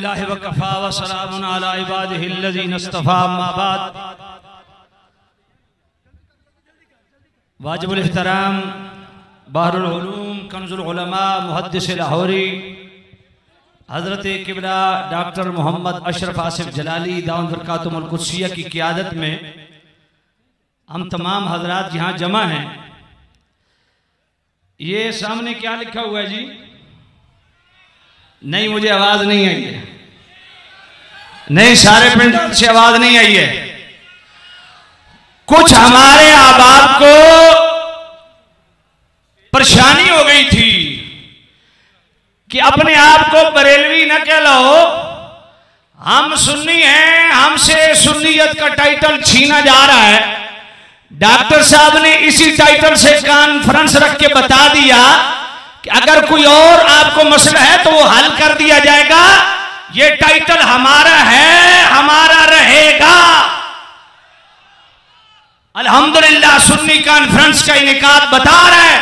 अल्हम्दुलिल्लाहि व कफ़ा व सलामुन अला इबादिहिल्लज़ीना इस्तफ़ा अम्मा बाद। वाजिबुल इहतराम बहरुल उलूम कंजुल उलमा मुहद्दिस लाहौरी हज़रत किबला डॉक्टर मोहम्मद अशरफ आसिफ जलाली दावत बरकातुहुल कुद्सिया की क़ियादत में हम तमाम हजरात यहाँ जमा हैं। ये सामने क्या लिखा हुआ है जी? नहीं, मुझे आवाज नहीं आई है। नहीं, सारे पिंड से आवाज नहीं आई है। कुछ हमारे आबाद को परेशानी हो गई थी कि अपने आप को बरेलवी न कह लो, हम सुन्नी हैं, हमसे सुन्नियत का टाइटल छीना जा रहा है। डॉक्टर साहब ने इसी टाइटल से कॉन्फ्रेंस रख के बता दिया कि अगर कोई और आपको मसला है तो वो हल कर दिया जाएगा। ये टाइटल हमारा है, हमारा रहेगा। अल्हम्दुलिल्लाह सुन्नी कॉन्फ्रेंस का इनेकाद बता रहा है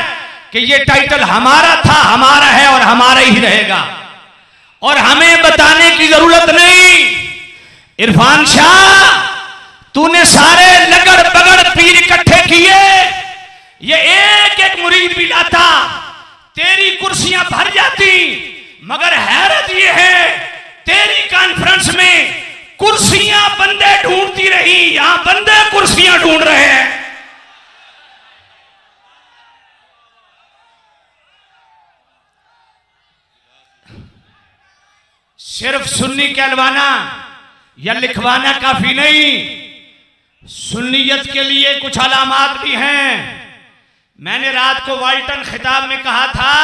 कि ये टाइटल हमारा था, हमारा है और हमारा ही रहेगा। और हमें बताने की जरूरत नहीं। इरफान शाह, तूने सारे लगड़ बगड़ पीर इकट्ठे किए, ये एक एक मुरीद भी लाता, तेरी कुर्सियां भर जाती। मगर हैरत ये है, तेरी कॉन्फ्रेंस में कुर्सियां बंदे ढूंढती रही, यहां बंदे कुर्सियां ढूंढ रहे हैं। सिर्फ सुन्नी कहलवाना या लिखवाना काफी नहीं, सुन्नियत के लिए कुछ अलामात भी हैं। मैंने रात को वाल्टन खिताब में कहा था,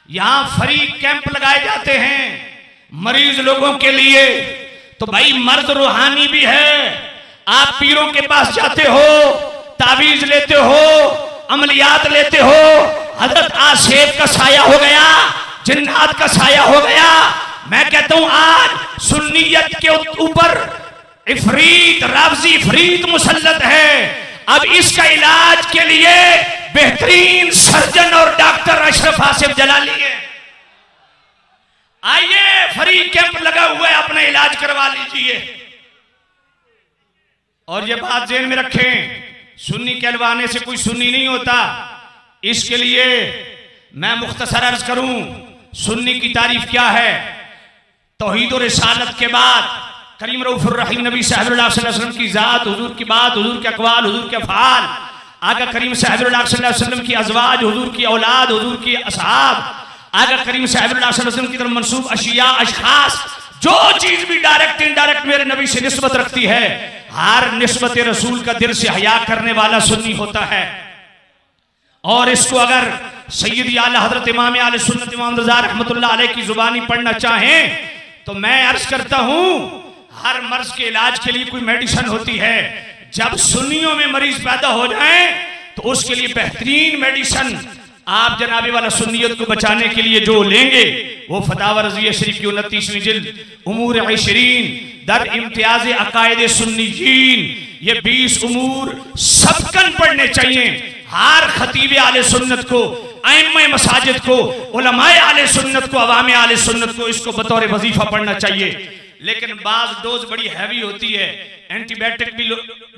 यहां फ्री कैंप लगाए जाते हैं मरीज लोगों के लिए। तो भाई मर्द रूहानी भी है, आप पीरों के पास जाते हो, तावीज लेते हो, अमलियात लेते हो, हजरत आसेफ का साया हो गया, जिन्नात का साया हो गया। मैं कहता हूं आज सुन्नियत के ऊपर इफरीत रावजी इफरीत मुसल्लत है। अब इसका इलाज के लिए बेहतरीन सर्जन और डॉक्टर अशरफ आसिफ जलाली है। आइए, फ्री कैंप लगा हुआ है, अपना इलाज करवा लीजिए। और ये बात ज़हन में रखें, सुन्नी कहलवाने से कोई सुन्नी नहीं होता। इसके लिए मैं मुख्तसर अर्ज करूं, सुन्नी की तारीफ क्या है। तौहीद और रिसालत के बाद करीम रऊफुर रहीम नबी सल्लल्लाहु अलैहि वसल्लम की जात, हुजूर की बात, हुजूर के अक़वाल, हुजूर के अफ़आल, आका करीम सल्लल्लाहु अलैहि वसल्लम की अज़वाज, हुजूर की औलाद, हुजूर की असहाब, आका करीम सल्लल्लाहु अलैहि वसल्लम की तरफ मंसूब अशिया अशखास, जो चीज भी डायरेक्ट इनडायरेक्ट मेरे नबी से निस्बत रखती है, हर निस्बत रसूल का दिल से हया करने वाला सुन्नी होता है। और इसको अगर सैयदी आला हजरत इमाम आले सुन्नत इमाम रज़ा रहमतुल्लाह अलैह की जुबानी पढ़ना चाहें तो मैं अर्ज करता हूं, हर मर्ज के इलाज के लिए कोई मेडिसिन होती है। जब सुन्नियों में मरीज पैदा हो जाए तो उसके लिए बेहतरीन मेडिसिन आप जनाबे वाला सुन्नियत को बचाने के लिए जो लेंगे वो फतावा रज़िया शरीफ की 29वीं जिल्द उमूर 20 दर इम्तियाज अकायद सुन्नियीन, ये 20 उमूर सबकन पढ़ने चाहिए। हर खतीब आले सुन्नत को, आइम्मा मसाजिद को, उलमाए आले सुन्नत को, अवाम आले सुन्नत को इसको बतौर वजीफा पढ़ना चाहिए। लेकिन बाज डोज बड़ी हैवी होती है, एंटीबायोटिक भी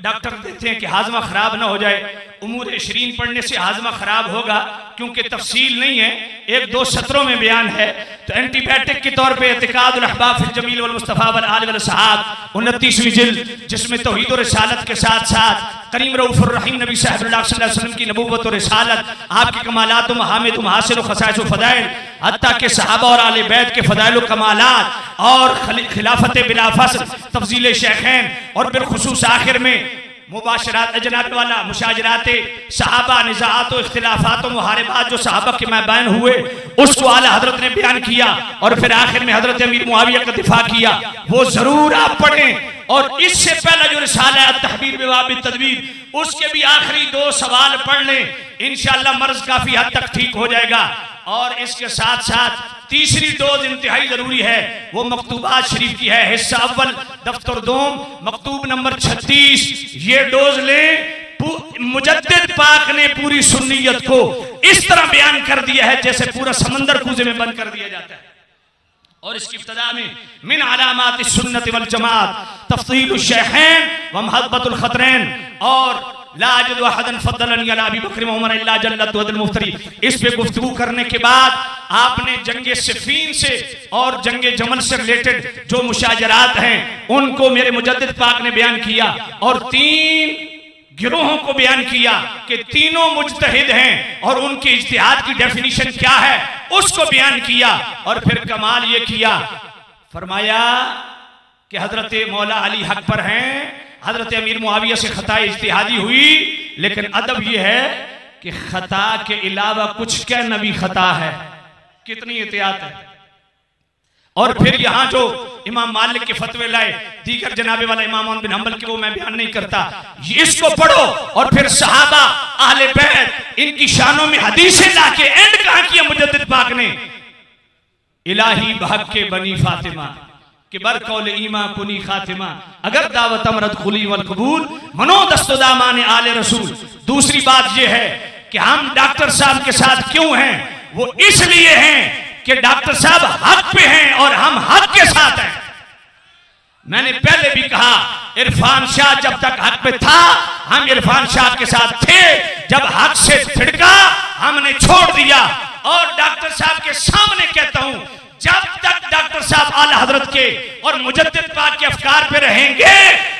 डॉक्टर देते हैं कि हाजमा खराब ना हो जाए। उमूर 20 पढ़ने से हाजमा खराब होगा, क्योंकि तफसील नहीं है, 1-2 सत्रों में बयान है। तो एंटीबायोटिक के तौर पे इतिकादुल अहबाब फिल जमील वल मुस्तफा वल आल वल सहाब 29वीं जिल्द, जिसमें तौहीद और रिसालत के साथ साथ करीम रऊफुर रहीम नबी सल्लल्लाहु अलैहि वसल्लम की नबूवत और रिसालत, आपके कमालात महामिद महासिल खसाइस फदाइल, हत्ता के सहाबा और आले बैत के फदाइल कमालात, और खिलाफत बिला फस्ल, तफजील शेखैन, और बिलखुसूस आखिर में मुबाशरात अजनाब वाला, मुशाजरात सहाबा, निज़ात और इख्तिलाफात और मुहारिबात जो सहाबा के मैबान हुए उसको आला हजरत ने बयान किया। और फिर आखिर में हजरत अमीर मुआविया का दिफा किया, वो जरूर आप पढ़ें। और इससे पहला जो रिसाला है तहबीर बिवाब तदबीर, उसके भी आखिरी 2 सवाल पढ़ लें, इंशाअल्लाह मर्ज काफी हद तक ठीक हो जाएगा। और इसके साथ साथ तीसरी डोज इंतहाई जरूरी है, वो मकतूबात शरीफ की है, हिस्सा अव्वल दफ्तर दोम मकतूब नंबर 36। ये डोज ले। मुजद्दिद पाक ने पूरी सुन्नियत को इस तरह बयान कर दिया है जैसे पूरा समंदर कूजे में बंद कर दिया जाता है। और इसकी इब्तिदा में मिन अलामात सुन्नत वल जमात तफसील शेखैन व महब्बतुल खतरैन और लाजिद वहदन फद्दलनी अला अबी बकर व उमर इल्ला जल्लत वदल मुफ्तरी। इस पे गुफ्तगू करने के बाद आपने जंगे सिफ़ीन से और जंगे जमल से रिलेटेड जो मुशाजरात हैं उनको मेरे मुजद्दिद पाक ने बयान किया और 3 गिरोहों को बयान किया कि तीनों मुज्तहिद हैं और उनके इज्तिहाद की डेफिनेशन क्या है उसको बयान किया। और फिर कमाल ये किया, फरमाया कि हजरत मौला अली हक पर हैं, हजरत अमीर मुआविया से खता इज्तिहादी हुई, लेकिन अदब यह है कि खता के अलावा कुछ क्या नबी खता है, कितनी एहतियात है। और फिर यहां जो इमाम मालिक के फतवे लाए, दीगर जनाबे वाला इमाम बिन हंबल के, वो मैं बयान नहीं करता, इसको पढ़ो। और फिर सहाबा अहले बैत इनकी शानों में हदीसें लाके एंड कहां किया मुजद्दिद पाक ने, इलाही बहक के बनी फातिमा कि बर कौल ईमा कुनी खातिमा अगर दावत अमरत खुली वल कबूल मनो दस्तदामान आले रसूल। दूसरी बात यह है कि हम डॉक्टर साहब के साथ क्यों हैं, वो इसलिए हैं कि डॉक्टर साहब हक पे हैं और हम हक के साथ हैं। मैंने पहले भी कहा इरफान शाह जब तक हक पे था हम इरफान शाह के साथ थे, जब हक से थिड़का हमने छोड़ दिया। और डॉक्टर साहब के सामने कहता हूं जब तक डॉक्टर साहब आला हजरत के और मुजद्दिद पाक के अफकार पे रहेंगे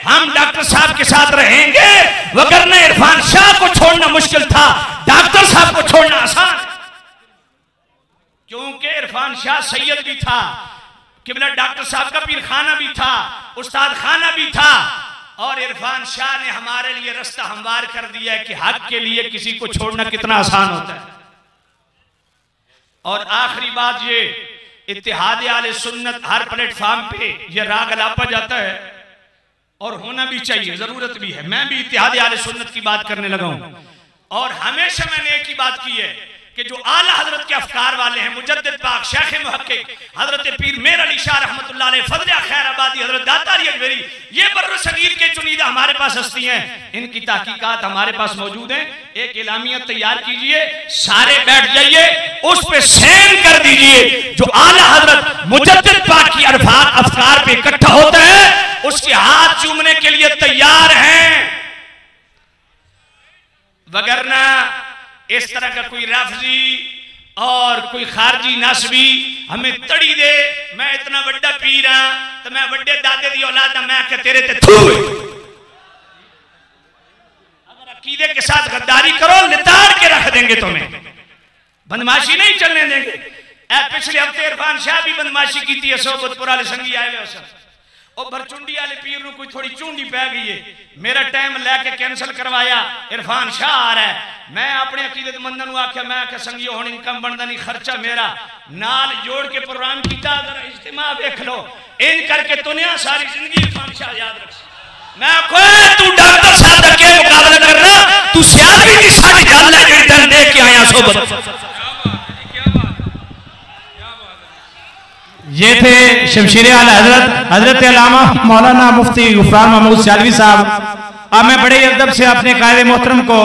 हम डॉक्टर साहब के साथ रहेंगे, वगरना इरफान शाह को छोड़ना मुश्किल था, डॉक्टर साहब को छोड़ना आसान, क्योंकि इरफान शाह सैयद भी था, किबला डॉक्टर साहब का पीर खाना भी था, उस्ताद खाना भी था। और इरफान शाह ने हमारे लिए रास्ता हमवार कर दिया है कि हक के लिए किसी को छोड़ना कितना आसान होता है। और आखिरी बात ये, इत्तेहाद आले सुन्नत हर प्लेटफॉर्म पे ये राग अलापा जाता है और होना भी चाहिए, जरूरत भी है। मैं भी इत्तेहाद आले सुन्नत की बात करने लगा हूं और हमेशा मैंने एक ही बात की है कि जो आला हजरत के अफकार वाले हैं, मुजद्दिद पाक शेख मुहक्किक हजरत पीर मेर अली शाह रहमतुल्लाह अलैह, फजल खैराबादी, हजरत दातारी अजमेरी, ये बर्र सगीर के चुनीदा हमारे पास हस्ती हैं, इनकी तहकीकात हमारे पास मौजूद हैं। एक इलामियत तैयार कीजिए, सारे बैठ जाइए, उस पे सेन कर दीजिए। जो आला हजरत मुजद्दिद पाक की अफकार पे इकट्ठा होता है उसके हाथ चूमने के लिए तैयार हैं, वगरना इस तरह का कोई राफजी और कोई खारजी नस्बी हमें तड़ी दे, मैं इतना बड़ा पीर हां तो मैं बड़े दादे दी औलाद हां, मैं क्या तेरे ते थू। अगर अकीदे के साथ गद्दारी करो नितार के रख देंगे तुम्हें, बदमाशी नहीं चलने देंगे। पिछले हफ्ते इरफान शाह भी बदमाशी की थी, सोबतपुर वाले संगी आए हुए और भरचुंडी वाले पीर को कोई थोड़ी चूंडी पै गई है, मेरा टाइम लेके कैंसिल करवाया, इरफान शाह आ रहा है। मैं अपने अकीदतमंदन को आख्या, मैं आख्या संगी हुण इनकम बनता नहीं, खर्चा मेरा नाल जोड़ के प्रोग्राम किया, अगर इज्तिमा देख लो इन करके दुनिया सारी जिंदगी इरफान शाह याद रख। मैं तू डॉक्टर साहब का क्या मुकाबला करना, तू सियासी की सारी गल है जेड़ी तैनूं देख के आया सोबत। ये थे शमशीर आला हजरत हजरत अल्लामा मौलाना मुफ्ती गुफरान महमूद सियालवी साहब। अब मैं बड़े अदब से अपने कायदे मोहतरम को